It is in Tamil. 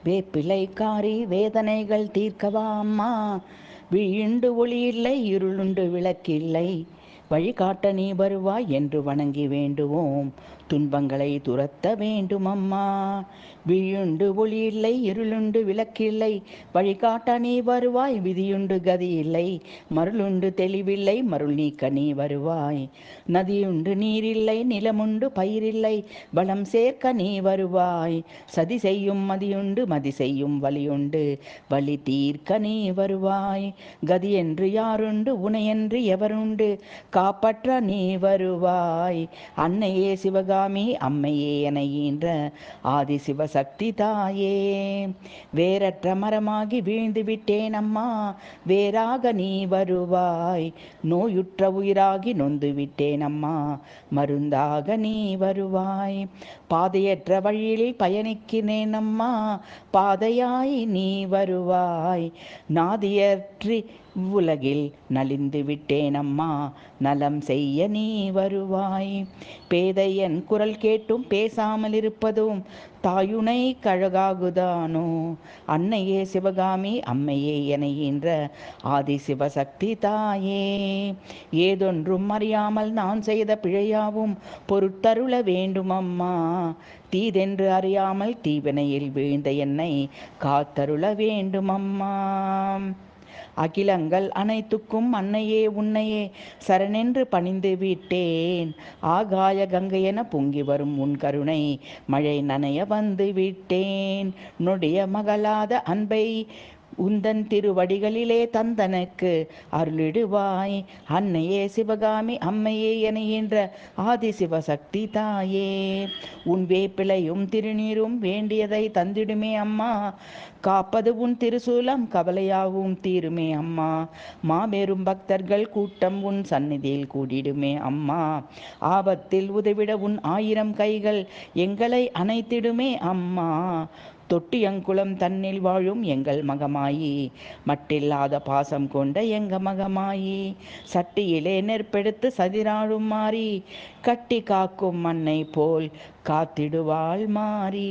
வேப்பிலைக்காரி வேதனைகள் தீர்க்கவா அம்மா. விழியுண்டு ஒளி இல்லை, இருளுண்டு விளக்கில்லை, வழிகாட்ட நீ வருவாய் என்று வணங்கி வேண்டுவோம். துன்பங்களை துரத்த வேண்டும் அம்மா. விழியுண்டு ஒளி இல்லை, இருளுண்டு விளக்கில்லை, வழிகாட்ட நீ வருவாய். விதியுண்டு கதி இல்லை, மருளுண்டு தெளிவில்லை, மருள் நீக்க நீ வருவாய். நதியுண்டு நீரில்லை, நிலமுண்டு பயிரில்லை, வளம் சேர்க்க நீ வருவாய். சதி செய்யும் மதியுண்டு, மதி செய்யும் வலியுண்டு, வலி தீர்க்க நீ வருவாய். கதி என்று யாருண்டு, உனையன்று எவருண்டு, காப்பற்ற நீ வருவாய். அன்னையே சிவகாமி அம்மையே என ஈன்ற ஆதி சிவசக்தி தாயே. வேரற்ற மரமாகி வீழ்ந்து விட்டேன் அம்மா, வேறாக நீ வருவாய். நோயுற்ற உயிராகி நொந்து விட்டேன் அம்மா, மருந்தாக நீ வருவாய். பாதையற்ற வழியில் பயணிக்கிறேன் அம்மா, பாதையாய் நீ வருவாய். நாதியற்றி உலகில் நலிந்து விட்டேன் அம்மா, நலம் செய்ய நீ வருவாய். பேதையன் குரல் கேட்டும் பேசாமல் இருப்பதும் தாயுனை கழகாகுதானோ. அன்னையே சிவகாமி அம்மையே என ஈன்ற ஆதி சிவசக்தி தாயே. ஏதொன்றும் அறியாமல் நான் செய்த பிழையாவும் பொறுத்தருள வேண்டும் அம்மா. தீதென்று அறியாமல் தீவினையில் வீழ்ந்த என்னை காத்தருள வேண்டும் அம்மா. அகிலங்கள் அனைத்துக்கும் அன்னையே உன்னையே சரணென்று பணிந்து விட்டேன். ஆகாய கங்கையென பொங்கி வரும் உன் கருணை மழை நனைய வந்து விட்டேன். நொடிய மகளாத அன்பை உந்தன் திருவடிகளிலே தந்தனுக்கு அருளிடுவாய். அன்னையே சிவகாமி அம்மையே என ஈன்ற ஆதி சிவசக்தி தாயே. உன் வேப்பிலையும் திருநீரும் வேண்டியதை தந்திடுமே அம்மா. காப்பது உன் திருசூலம் கவலையாகவும் தீருமே அம்மா. மாபெரும் பக்தர்கள் கூட்டம் உன் சந்நிதியில் கூடிடுமே அம்மா. ஆபத்தில் உதவிட உன் 1000 கைகள் எங்களை அணைத்திடுமே அம்மா. தொட்டியங்குளம் தன்னில் வாழும் எங்கள் மகமாயி, மட்டில்லாத பாசம் கொண்ட எங்க மகமாயி. சட்டியிலே நெற்பெடுத்து சதிராடும் மாறி, கட்டி காக்கும் மண்ணை போல் காத்திடுவாள் மாறி.